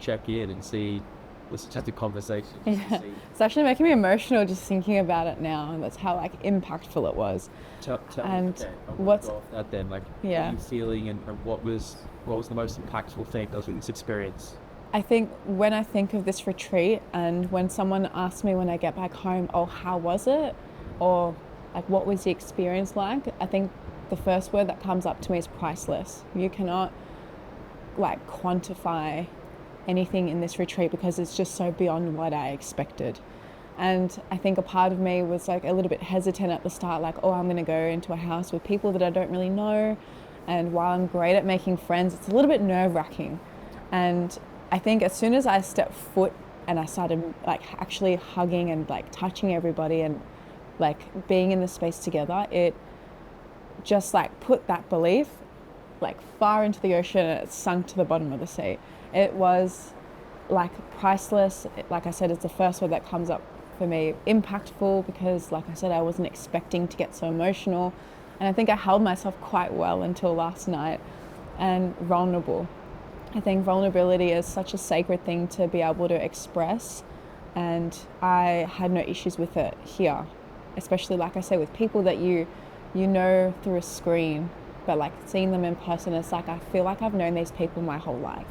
check in and see, listen to the conversation. Yeah. It's actually making me emotional just thinking about it now, and that's how like impactful it was. Tell me, And okay, I want to what's go off that then. Like, what are yeah. you feeling, and what was the most impactful thing of this experience? I think when I think of this retreat and when someone asks me when I get back home, oh, how was it? Or like, what was the experience like? I think the first word that comes up to me is priceless. You cannot like quantify anything in this retreat because it's just so beyond what I expected. And I think a part of me was like a little bit hesitant at the start, like, oh, I'm going to go into a house with people that I don't really know. And while I'm great at making friends, it's a little bit nerve wracking. And I think as soon as I stepped foot and I started like actually hugging and like touching everybody and like being in the space together, it just like put that belief like far into the ocean and it sunk to the bottom of the sea. It was like priceless. Like I said, it's the first word that comes up for me. Impactful because, like I said, I wasn't expecting to get so emotional. And I think I held myself quite well until last night. And vulnerable. I think vulnerability is such a sacred thing to be able to express. And I had no issues with it here, especially, like I say, with people that you know through a screen, but like seeing them in person, it's like I feel like I've known these people my whole life.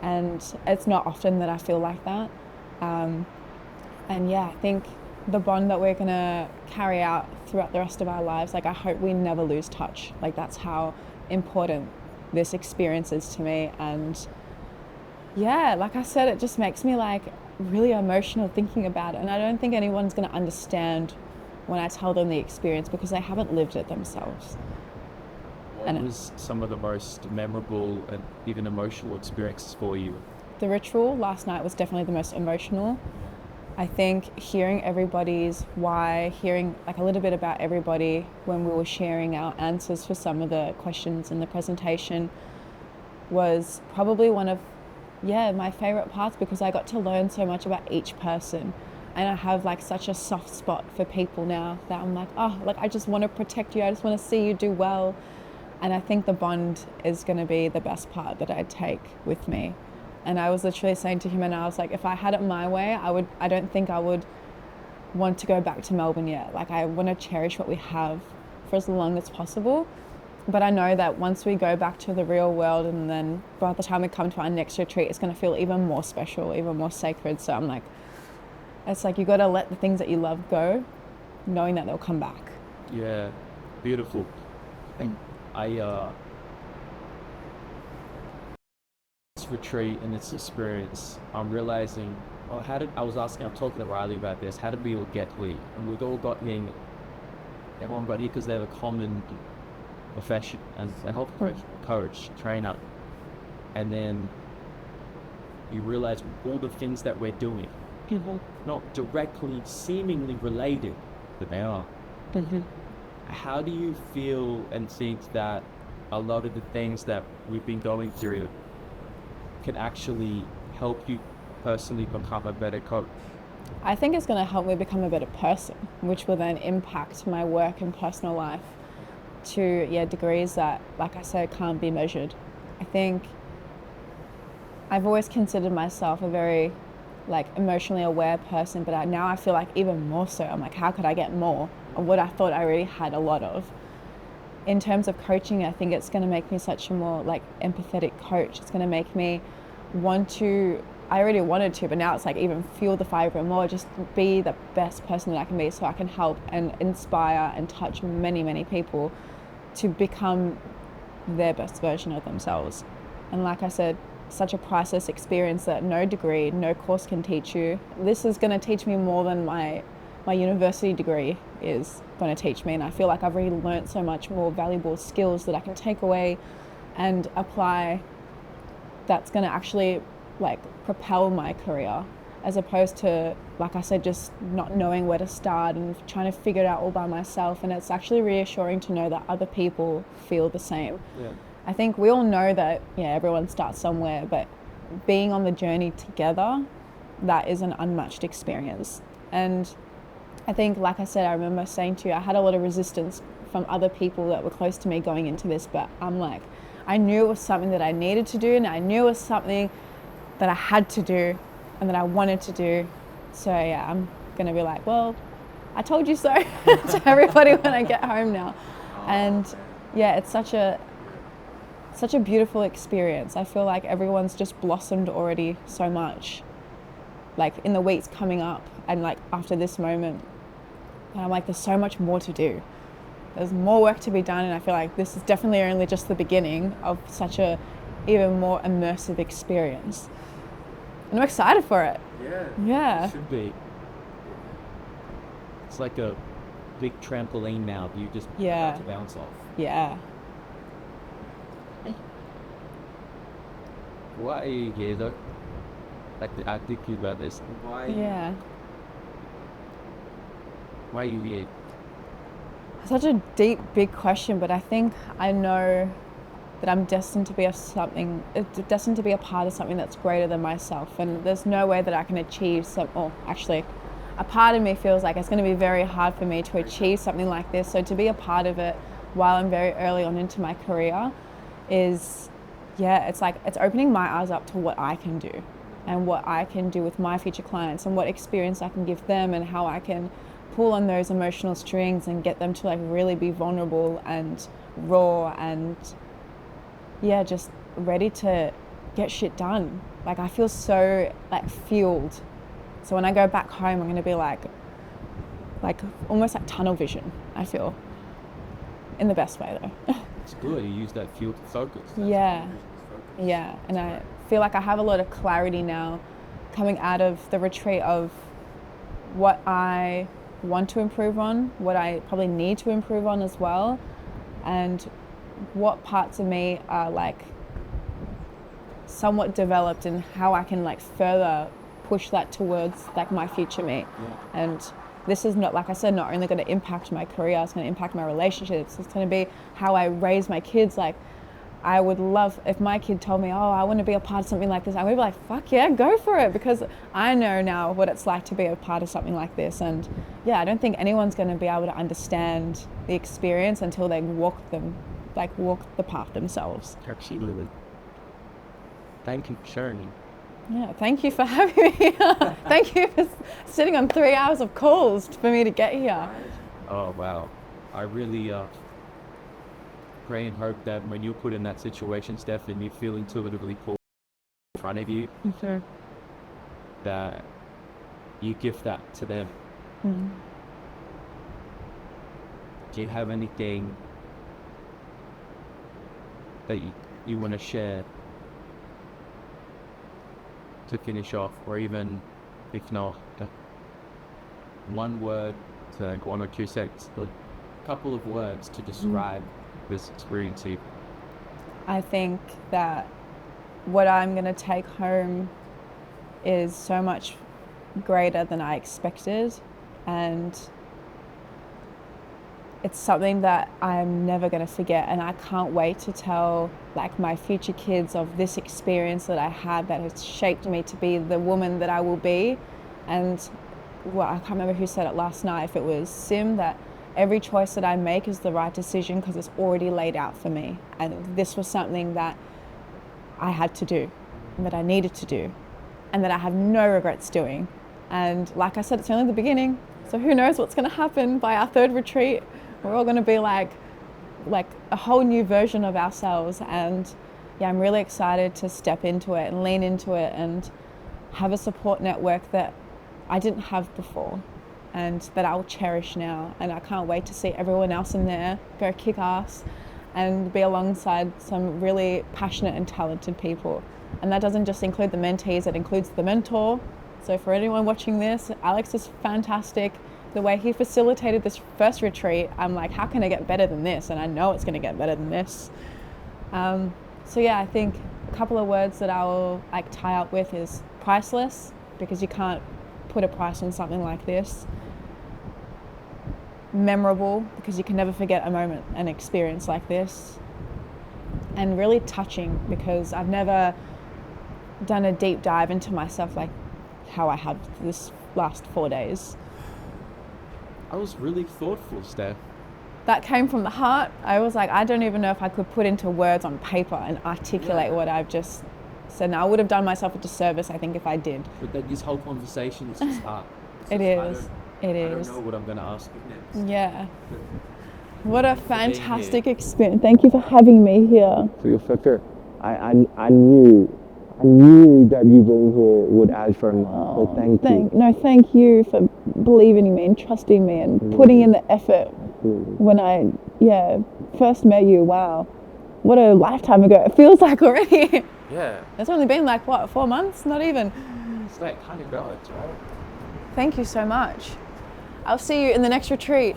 And it's not often that I feel like that. And yeah, I think the bond that we're gonna carry out throughout the rest of our lives, like I hope we never lose touch. Like that's how important this experience is to me. And yeah, like I said, it just makes me like really emotional thinking about it. And I don't think anyone's gonna understand when I tell them the experience because they haven't lived it themselves. What And was some of the most memorable and even emotional experiences for you? the ritual last night was definitely the most emotional. I think hearing everybody's why, hearing like a little bit about everybody when we were sharing our answers for some of the questions in the presentation was probably one of, yeah, my favorite parts because I got to learn so much about each person. And I have like such a soft spot for people now that I'm like, oh, like I just want to protect you. I just want to see you do well. And I think the bond is going to be the best part that I take with me. And I was literally saying to him, and I was like, if I had it my way, I don't think I would want to go back to Melbourne yet. Like I want to cherish what we have for as long as possible. But I know that once we go back to the real world and then by the time we come to our next retreat, it's going to feel even more special, even more sacred. So I'm like, it's like you got to let the things that you love go, knowing that they'll come back. Yeah, beautiful. And I this retreat and this experience, I'm realizing, oh, I was asking, I'm talking to Riley about this, how did we all get here? And we've all got here, everyone got here because they have a common profession as a health coach, trainer. And then you realize all the things that we're doing, not directly, seemingly related, but they are. How do you feel and think that a lot of the things that we've been going through can actually help you personally become a better coach? I think it's going to help me become a better person, which will then impact my work and personal life to degrees that, like I said, can't be measured. I think I've always considered myself a very like emotionally aware person, but now I feel like even more so. I'm like, how could I get more of what I thought I already had a lot of? In terms of coaching, I think it's going to make me such a more like empathetic coach. It's going to make me want to, I already wanted to, but now it's like even fuel the fire even more, just be the best person that I can be so I can help and inspire and touch many, many people to become their best version of themselves. And like I said, such a priceless experience that no degree, no course can teach you. This is going to teach me more than my university degree is going to teach me. And I feel like I've already learned so much more valuable skills that I can take away and apply that's going to actually like propel my career, as opposed to, like I said, just not knowing where to start and trying to figure it out all by myself. And it's actually reassuring to know that other people feel the same. Yeah. I think we all know that, everyone starts somewhere, but being on the journey together, that is an unmatched experience. And I think, like I said, I remember saying to you, I had a lot of resistance from other people that were close to me going into this, but I'm like, I knew it was something that I needed to do, and I knew it was something that I had to do and that I wanted to do. So yeah, I'm gonna be like, well, I told you so to everybody when I get home now. And yeah, it's such a beautiful experience. I feel like everyone's just blossomed already so much, like in the weeks coming up and like after this moment. And I'm like, there's so much more to do. There's more work to be done, and I feel like this is definitely only just the beginning of such a even more immersive experience. And I'm excited for it. Yeah. It should be. It's like a big trampoline now. You just about to bounce off. Yeah. Why are you here though? Like I think about this. Yeah. Why are you here? Such a deep, big question, but I think I know that I'm destined to be destined to be a part of something that's greater than myself, and there's no way that I can achieve actually, a part of me feels like it's going to be very hard for me to achieve something like this. So to be a part of it while I'm very early on into my career is, it's like it's opening my eyes up to what I can do and what I can do with my future clients and what experience I can give them and how I can pull on those emotional strings and get them to like really be vulnerable and raw and just ready to get shit done. Like I feel so like fueled. So when I go back home, I'm gonna be like almost like tunnel vision, I feel. In the best way though. It's good. You use that fuel to focus. Yeah. And I feel like I have a lot of clarity now coming out of the retreat of what I want to improve on, what I probably need to improve on as well, and what parts of me are like somewhat developed and how I can like further push that towards like my future me. And this is not, like I said, not only going to impact my career, it's going to impact my relationships, it's going to be how I raise my kids. Like I would love if my kid told me, oh, I want to be a part of something like this, I would be like, fuck yeah, go for it, because I know now what it's like to be a part of something like this. And I don't think anyone's going to be able to understand the experience until they walk the path themselves. Absolutely. Thank you for sharing. Yeah, thank you for having me here. Thank you for sitting on 3 hours of calls for me to get here. Oh wow, I really pray and hope that when you're put in that situation, Steph, and you feel intuitively pulled in front of you, that you give that to them. Do you have anything that you want to share to finish off, or even if not, one word to like 1 or 2 seconds, a couple of words to describe this experience to you? I think that what I'm going to take home is so much greater than I expected, and it's something that I'm never going to forget, and I can't wait to tell like my future kids of this experience that I had that has shaped me to be the woman that I will be. And I can't remember who said it last night, if it was Sim, that every choice that I make is the right decision because it's already laid out for me. And this was something that I had to do, and that I needed to do, and that I have no regrets doing. And like I said, it's only the beginning. So who knows what's going to happen by our 3rd retreat. We're all going to be like a whole new version of ourselves. And I'm really excited to step into it and lean into it and have a support network that I didn't have before and that I'll cherish now. And I can't wait to see everyone else in there go kick ass and be alongside some really passionate and talented people. And that doesn't just include the mentees, it includes the mentor. So for anyone watching this, Alex is fantastic. The way he facilitated this first retreat, I'm like, how can I get better than this? And I know it's going to get better than this. I think a couple of words that I will like tie up with is priceless, because you can't put a price on something like this. Memorable, because you can never forget a moment, an experience like this. And really touching, because I've never done a deep dive into myself like how I have this last 4 days. I was really thoughtful, Steph. That came from the heart. I was like, I don't even know if I could put into words on paper and articulate what I've just So now I would have done myself a disservice, I think, if I did. But then this whole conversation is just art. It is. It I is. don't know what I'm going to ask you next. Yeah. What a fantastic experience. Thank you for having me here. So you're such a, I knew that you being here would add for me. So thank you. No, thank you for believing in me and trusting me and putting in the effort. Absolutely. When I, first met you, wow. What a lifetime ago. It feels like already. Yeah. It's only been like, what, 4 months? Not even. It's like kind of gods, right? Thank you so much. I'll see you in the next retreat.